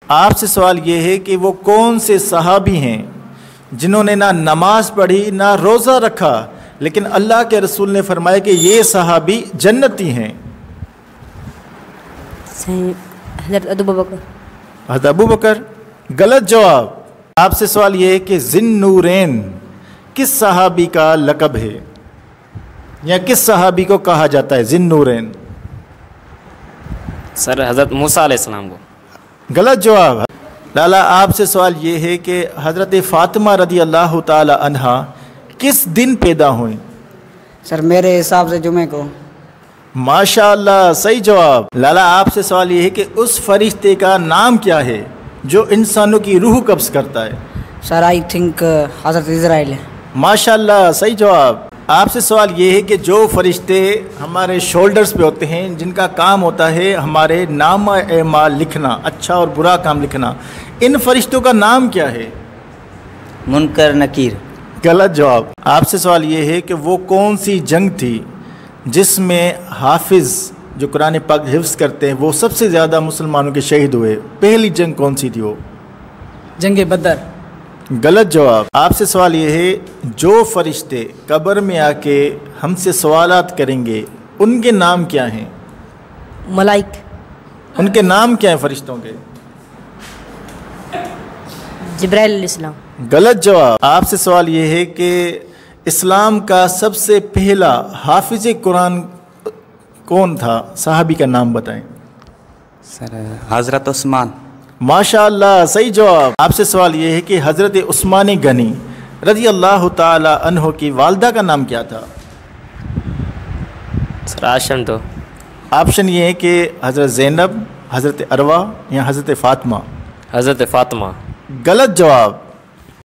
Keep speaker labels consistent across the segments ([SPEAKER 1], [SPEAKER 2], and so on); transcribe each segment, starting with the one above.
[SPEAKER 1] آپ سے سوال یہ ہے کہ وہ کون سے صحابی ہیں جنہوں نے نہ نماز پڑھی نہ روزہ رکھا لیکن اللہ کے رسول نے فرمایا کہ یہ صحابی جنتی ہیں؟
[SPEAKER 2] حضرت ابو بکر۔
[SPEAKER 1] حضرت ابو بکر غلط جواب۔ آپ سے سوال یہ ہے کہ ذی النورین کس صحابی کا لقب ہے یا کس صحابی کو کہا جاتا ہے ذی النورین؟
[SPEAKER 3] سر حضرت موسیٰ علیہ السلام کو۔
[SPEAKER 1] غلط جواب۔ لالا آپ سے سوال یہ ہے کہ حضرت فاطمہ رضی اللہ تعالی عنہا کس دن پیدا ہوئیں؟
[SPEAKER 4] سر میرے حساب سے جمعے کو۔
[SPEAKER 1] ماشاء اللہ صحیح جواب۔ لالا آپ سے سوال یہ ہے کہ اس فرشتے کا نام کیا ہے جو انسانوں کی روح قبض کرتا ہے؟
[SPEAKER 4] سر آئی تھنک حضرت اسرائیل ہے۔
[SPEAKER 1] ماشاء اللہ صحیح جواب۔ آپ سے سوال یہ ہے کہ جو فرشتے ہمارے شولڈرز پہ ہوتے ہیں جن کا کام ہوتا ہے ہمارے نامہ اعمال لکھنا، اچھا اور برا کام لکھنا، ان فرشتوں کا نام کیا ہے؟
[SPEAKER 4] منکر نکیر۔
[SPEAKER 1] غلط جواب۔ آپ سے سوال یہ ہے کہ وہ کون سی جنگ تھی جس میں حافظ جو قرآن پاک حفظ کرتے ہیں وہ سب سے زیادہ مسلمانوں کے شہید ہوئے؟ پہلی جنگ کون سی تھی وہ؟
[SPEAKER 4] جنگ بدر۔
[SPEAKER 1] غلط جواب۔ آپ سے سوال یہ ہے جو فرشتے قبر میں آ کے ہم سے سوالات کریں گے ان کے نام کیا ہیں؟
[SPEAKER 2] ملائک۔
[SPEAKER 1] ان کے نام کیا ہیں فرشتوں کے؟
[SPEAKER 2] جبرائیل علیہ السلام۔
[SPEAKER 1] غلط جواب۔ آپ سے سوال یہ ہے کہ اسلام کا سب سے پہلا حافظ قرآن کون تھا؟ صحابی کا نام بتائیں۔
[SPEAKER 5] سر حضرت عثمان۔
[SPEAKER 1] ماشاء اللہ صحیح جواب۔ آپ سے سوال یہ ہے کہ حضرت عثمان غنی رضی اللہ تعالی عنہ کی والدہ کا نام کیا تھا؟
[SPEAKER 3] سر آشم تو
[SPEAKER 1] آپشن یہ ہے کہ حضرت زینب، حضرت عروہ یا حضرت فاطمہ؟
[SPEAKER 3] حضرت فاطمہ۔
[SPEAKER 1] غلط جواب۔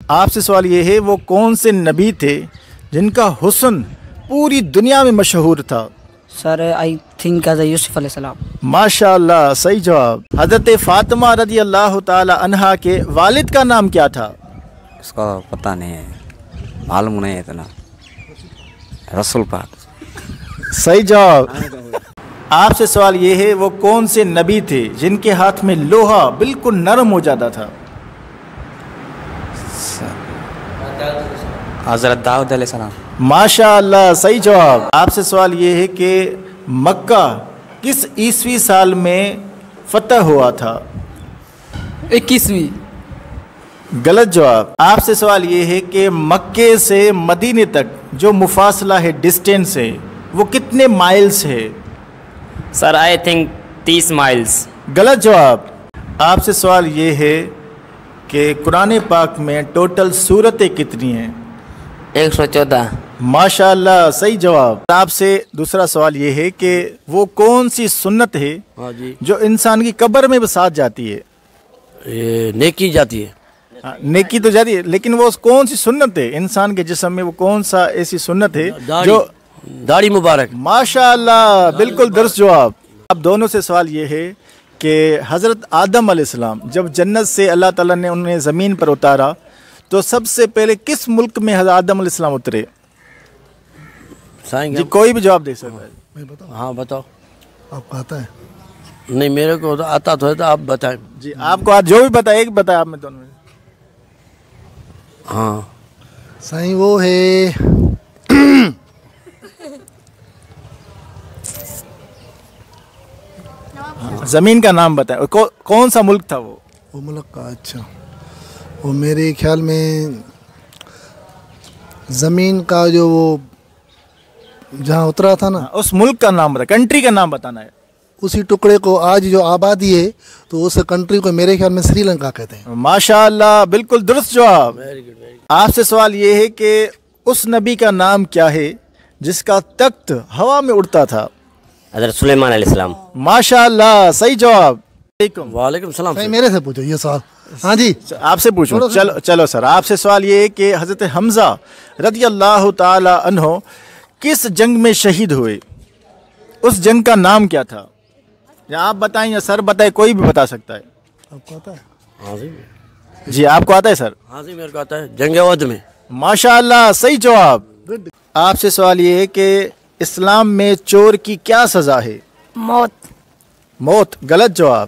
[SPEAKER 1] آپ سے سوال یہ ہے وہ کون سے نبی تھے جن کا حسن پوری دنیا میں مشہور تھا؟
[SPEAKER 4] سر آئی تھنک حضرت یوسف علیہ السلام۔
[SPEAKER 1] ماشاء اللہ صحیح جواب۔ حضرت فاطمہ رضی اللہ تعالی عنہا کے والد کا نام کیا تھا؟
[SPEAKER 5] اس کا پتہ نہیں ہے، معلوم نہیں ہے اتنا۔ رسول پاک۔
[SPEAKER 1] صحیح جواب۔ آپ سے سوال یہ ہے وہ کون سے نبی تھے جن کے ہاتھ میں لوہا بالکل نرم ہو جاتا تھا؟
[SPEAKER 5] حضرت داؤد علیہ السلام۔
[SPEAKER 1] ماشاء اللہ صحیح جواب۔ آپ سے سوال یہ ہے کہ مکہ کس عیسوی سال میں فتح ہوا تھا؟
[SPEAKER 4] 21ویں۔
[SPEAKER 1] غلط جواب۔ آپ سے سوال یہ ہے کہ مکے سے مدینے تک جو مفاصلہ ہے، ڈسٹینس ہے، وہ کتنے مائلز ہے؟
[SPEAKER 3] سر آئی تھنک 30 مائلز۔
[SPEAKER 1] غلط جواب۔ آپ سے سوال یہ ہے کہ قرآن پاک میں ٹوٹل سورتیں کتنی ہیں؟
[SPEAKER 5] 114۔
[SPEAKER 1] ماشاء اللہ صحیح جواب۔ آپ سے دوسرا سوال یہ ہے کہ وہ کون سی سنت ہے جو انسان کی قبر میں ساتھ جاتی ہے؟
[SPEAKER 6] نیکی جاتی ہے۔
[SPEAKER 1] نیکی تو جاتی ہے لیکن وہ کون سی سنت ہے انسان کے جسم میں؟ وہ کون سا ایسی سنت ہے جو؟
[SPEAKER 6] داڑھی مبارک۔
[SPEAKER 1] ماشاء اللہ بالکل درست جواب۔ اب دونوں سے سوال یہ ہے کہ حضرت آدم علیہ السلام جب جنت سے اللہ تعالیٰ نے انہیں زمین پر اتارا تو سب سے پہلے کس ملک میں حضرت آدم علیہ السلام اترے؟ جی کوئی بھی جواب دے سکتا ہے۔
[SPEAKER 6] ہاں بتاؤ۔
[SPEAKER 7] آپ کو آتا ہے؟
[SPEAKER 6] نہیں میرے کو تو آتا تو ہے، تو آپ بتائیں۔
[SPEAKER 1] جی آپ کو آج جو بھی پتا ایک بتایا آپ میں دونوں میں۔
[SPEAKER 6] ہاں
[SPEAKER 7] سائیں وہ ہے
[SPEAKER 1] زمین کا نام بتائیں، کون سا ملک تھا وہ
[SPEAKER 7] ملک کا؟ اچھا وہ میرے خیال میں زمین کا جو وہ جہاں اترا تھا نا،
[SPEAKER 1] اس ملک کا نام بتا، کنٹری کا نام بتانا ہے۔
[SPEAKER 7] اسی ٹکڑے کو آج جو آبادی ہے تو اس کنٹری کو میرے خیال میں سری لنکا کہتے ہیں۔
[SPEAKER 1] ماشاء اللہ بالکل درست جواب۔ آپ سے سوال یہ ہے کہ اس نبی کا نام کیا ہے جس کا تخت ہوا میں اڑتا تھا؟
[SPEAKER 3] حضرت سلیمان علیہ السلام۔
[SPEAKER 1] ماشاء اللہ صحیح جواب۔
[SPEAKER 6] وعلیکم السلام۔
[SPEAKER 7] میرے سے پوچھو یہ سوال۔ ہاں جی
[SPEAKER 1] آپ سے پوچھوں؟ چلو سر آپ سے سوال یہ ہے کہ حضرت حمزہ رضی اللہ تعالی عنہ کس جنگ میں شہید ہوئے؟ اس جنگ کا نام کیا تھا؟ یا آپ بتائیں یا سر بتائیں، کوئی بھی بتا سکتا ہے۔
[SPEAKER 7] آپ کو آتا ہے؟
[SPEAKER 6] ہاں جی
[SPEAKER 1] جی آپ کو آتا ہے سر؟
[SPEAKER 6] ہاں جی میرے کو آتا ہے، جنگ احد میں۔
[SPEAKER 1] ماشاء اللہ صحیح جواب۔ آپ سے سوال یہ ہے کہ اسلام میں چور کی کیا سزا ہے؟
[SPEAKER 2] موت۔
[SPEAKER 1] موت۔ غلط جواب۔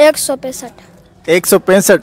[SPEAKER 2] 165।
[SPEAKER 1] 165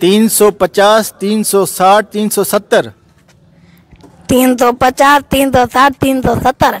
[SPEAKER 1] 350, 360, 370।
[SPEAKER 2] 350, 360, 370।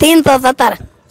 [SPEAKER 2] 370।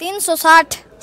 [SPEAKER 2] 360।